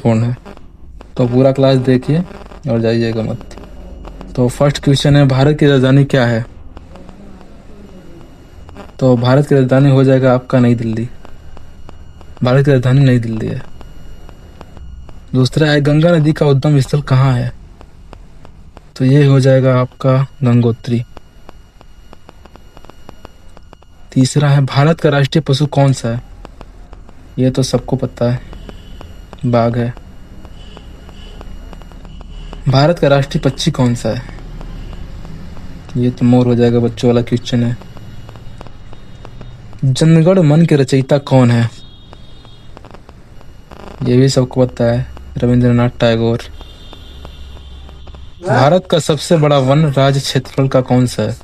Phone है। तो पूरा क्लास देखिए और जाइएगा मत। तो फर्स्ट क्वेश्चन है, भारत की राजधानी क्या है? तो भारत की राजधानी हो जाएगा आपका नई दिल्ली। भारत की राजधानी नई दिल्ली है। दूसरा है, गंगा नदी का उद्गम स्थल कहाँ है? तो ये हो जाएगा आपका गंगोत्री। तीसरा है, भारत का राष्ट्रीय पशु कौन सा है? ये तो सबको पता है, बाघ है। भारत का राष्ट्रीय पक्षी कौन सा है? ये तो मोर हो जाएगा, बच्चों वाला क्वेश्चन है। जनगण मन के रचयिता कौन है? ये भी सबको पता है, रविंद्रनाथ टैगोर। भारत का सबसे बड़ा वन राज्य क्षेत्रफल का कौन सा है?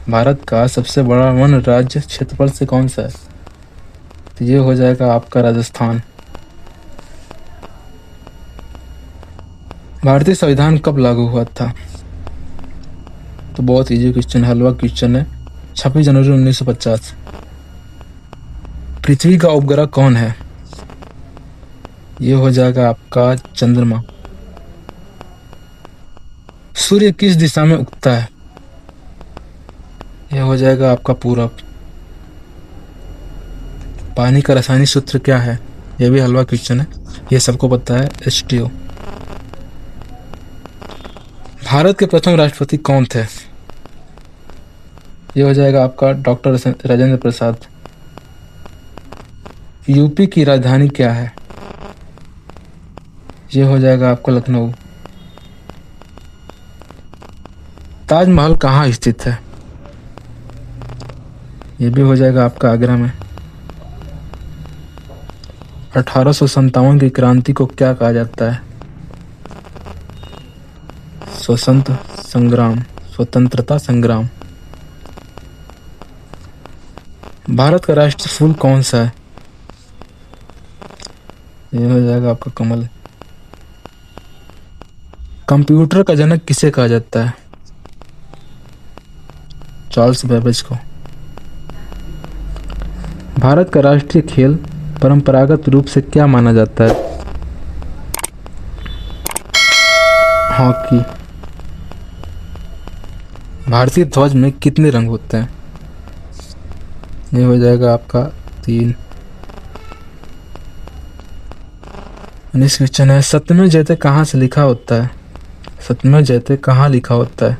भारत का सबसे बड़ा वन राज्य क्षेत्रफल से कौन सा है? तो ये हो जाएगा आपका राजस्थान। भारतीय संविधान कब लागू हुआ था? तो बहुत इजी क्वेश्चन, हलवा क्वेश्चन है। 26 जनवरी 1950। पृथ्वी का उपग्रह कौन है? ये हो जाएगा आपका चंद्रमा। सूर्य किस दिशा में उगता है? यह हो जाएगा आपका पूरब। पानी का रासायनिक सूत्र क्या है? यह भी हलवा क्वेश्चन है, यह सबको पता है, H2O। भारत के प्रथम राष्ट्रपति कौन थे? यह हो जाएगा आपका डॉक्टर राजेंद्र प्रसाद। यूपी की राजधानी क्या है? यह हो जाएगा आपका लखनऊ। ताजमहल कहाँ स्थित है? यह भी हो जाएगा आपका आगरा में। 1857 की क्रांति को क्या कहा जाता है? स्वतंत्रता संग्राम। भारत का राष्ट्रीय फूल कौन सा है? यह हो जाएगा आपका कमल। कंप्यूटर का जनक किसे कहा जाता है? चार्ल्स बेबेज को। भारत का राष्ट्रीय खेल परंपरागत रूप से क्या माना जाता है? हॉकी। भारतीय ध्वज में कितने रंग होते हैं? ये हो जाएगा आपका 3। नेक्स्ट क्वेश्चन है, सत्यमेव जयते कहाँ से लिखा होता है? सत्यमेव जयते कहाँ लिखा होता है?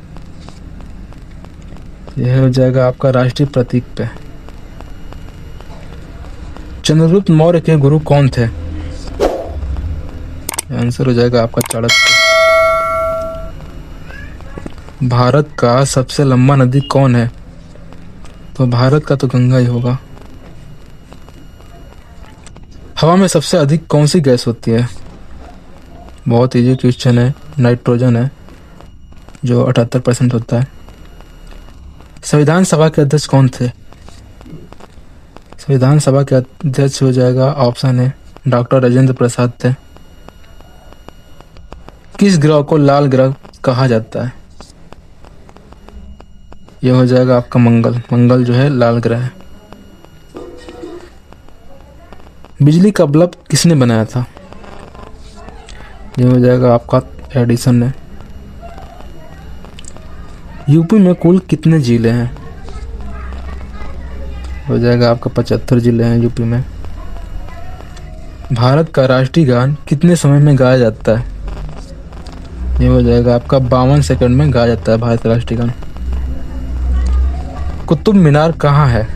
यह हो जाएगा आपका राष्ट्रीय प्रतीक पे। चंद्रगुप्त मौर्य के गुरु कौन थे? आंसर हो जाएगा आपका चाणक्य। भारत का सबसे लंबा नदी कौन है? तो भारत का तो गंगा ही होगा। हवा में सबसे अधिक कौन सी गैस होती है? बहुत इजी क्वेश्चन है, नाइट्रोजन है, जो 78% होता है। संविधान सभा के अध्यक्ष कौन थे? संविधान सभा के अध्यक्ष हो जाएगा, ऑप्शन है, डॉक्टर राजेंद्र प्रसाद थे। किस ग्रह को लाल ग्रह कहा जाता है? यह हो जाएगा आपका मंगल। मंगल जो है लाल ग्रह है। बिजली का बल्ब किसने बनाया था? यह हो जाएगा आपका एडिसन ने। यूपी में कुल कितने जिले हैं? हो जाएगा आपका 75 जिले हैं यूपी में। भारत का राष्ट्रीय गान कितने समय में गाया जाता है? ये हो जाएगा आपका 52 सेकंड में गाया जाता है भारत का राष्ट्रीय गान। कुतुब मीनार कहाँ है?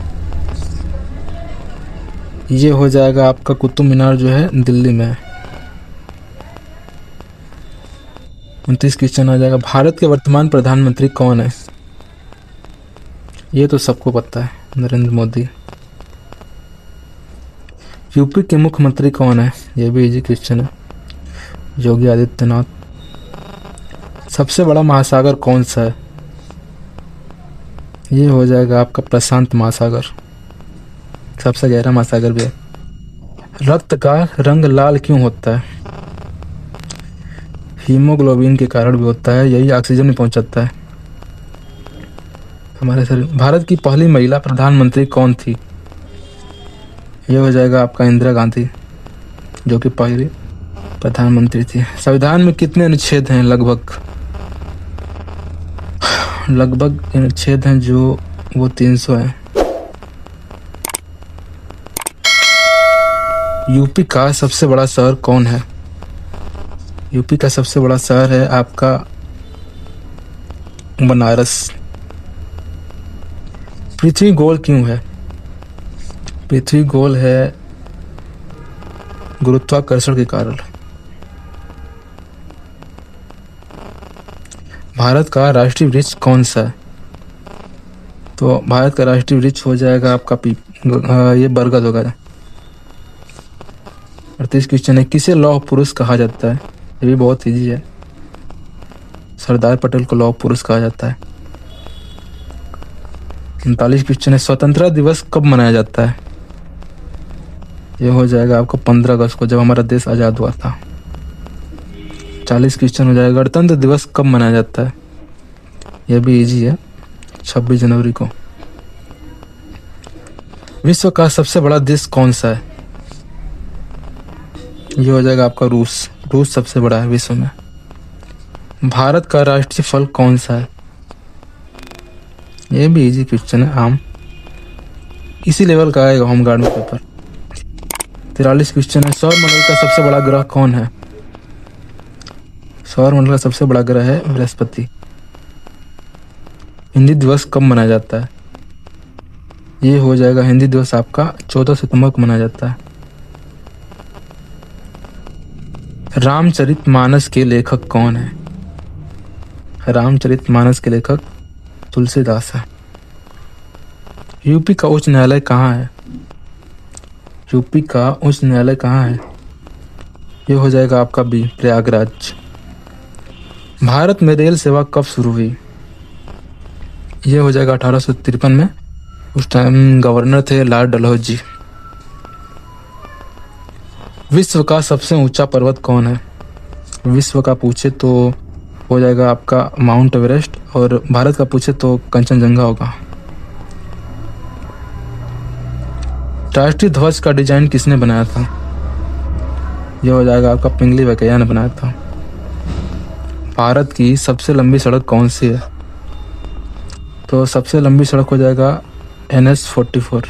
ये हो जाएगा आपका कुतुब मीनार जो है दिल्ली में है। 29 क्वेश्चन आ जाएगा, भारत के वर्तमान प्रधानमंत्री कौन है? ये तो सबको पता है, नरेंद्र मोदी। यूपी के मुख्यमंत्री कौन है? ये भी इजी क्वेश्चन है, योगी आदित्यनाथ। सबसे बड़ा महासागर कौन सा है? ये हो जाएगा आपका प्रशांत महासागर, सबसे गहरा महासागर भी है। रक्त का रंग लाल क्यों होता है? हीमोग्लोबिन के कारण भी होता है, यही ऑक्सीजन में पहुंचाता है हमारे शरीर। भारत की पहली महिला प्रधानमंत्री कौन थी? यह हो जाएगा आपका इंदिरा गांधी, जो कि पहली प्रधानमंत्री थी। संविधान में कितने अनुच्छेद हैं? लगभग अनुच्छेद हैं जो वो 300 है। यूपी का सबसे बड़ा शहर कौन है? यूपी का सबसे बड़ा शहर है आपका बनारस। पृथ्वी गोल क्यों है? पृथ्वी गोल है गुरुत्वाकर्षण के कारण। भारत का राष्ट्रीय वृक्ष कौन सा है? तो भारत का राष्ट्रीय वृक्ष हो जाएगा आपका ये बरगद होगा। 38 क्वेश्चन है, किसे लौह पुरुष कहा जाता है? ये भी बहुत इजी है, सरदार पटेल को लौह पुरुष कहा जाता है। 39 क्वेश्चन है, स्वतंत्रता दिवस कब मनाया जाता है? ये हो जाएगा आपको 15 अगस्त को, जब हमारा देश आज़ाद हुआ था। 40 क्वेश्चन हो जाएगा, गणतंत्र दिवस कब मनाया जाता है? यह भी इजी है, 26 जनवरी को। विश्व का सबसे बड़ा देश कौन सा है? ये हो जाएगा आपका रूस। रूस सबसे बड़ा है विश्व में। भारत का राष्ट्रीय फल कौन सा है? ये भी इजी क्वेश्चन है, आम। इसी लेवल का आएगा होमगार्ड में पेपर। 43 क्वेश्चन है, सौर मंडल का सबसे बड़ा ग्रह कौन है? सौर मंडल का सबसे बड़ा ग्रह है बृहस्पति। हिंदी दिवस कब मनाया जाता है? ये हो जाएगा हिंदी दिवस आपका 14 सितंबर को मनाया जाता है। रामचरितमानस के लेखक कौन है? रामचरितमानस के लेखक तुलसीदास है। यूपी का उच्च न्यायालय कहाँ है? यूपी का उच्च न्यायालय कहाँ है? ये हो जाएगा आपका बी, प्रयागराज। भारत में रेल सेवा कब शुरू हुई? ये हो जाएगा 1853 में। उस टाइम गवर्नर थे लॉर्ड डलहौजी। विश्व का सबसे ऊंचा पर्वत कौन है? विश्व का पूछे तो हो जाएगा आपका माउंट एवरेस्ट, और भारत का पूछे तो कंचनजंगा होगा। राष्ट्रीय ध्वज का डिजाइन किसने बनाया था? यह हो जाएगा आपका पिंगली वेंकैया ने बनाया था। भारत की सबसे लंबी सड़क कौन सी है? तो सबसे लंबी सड़क हो जाएगा NH 44।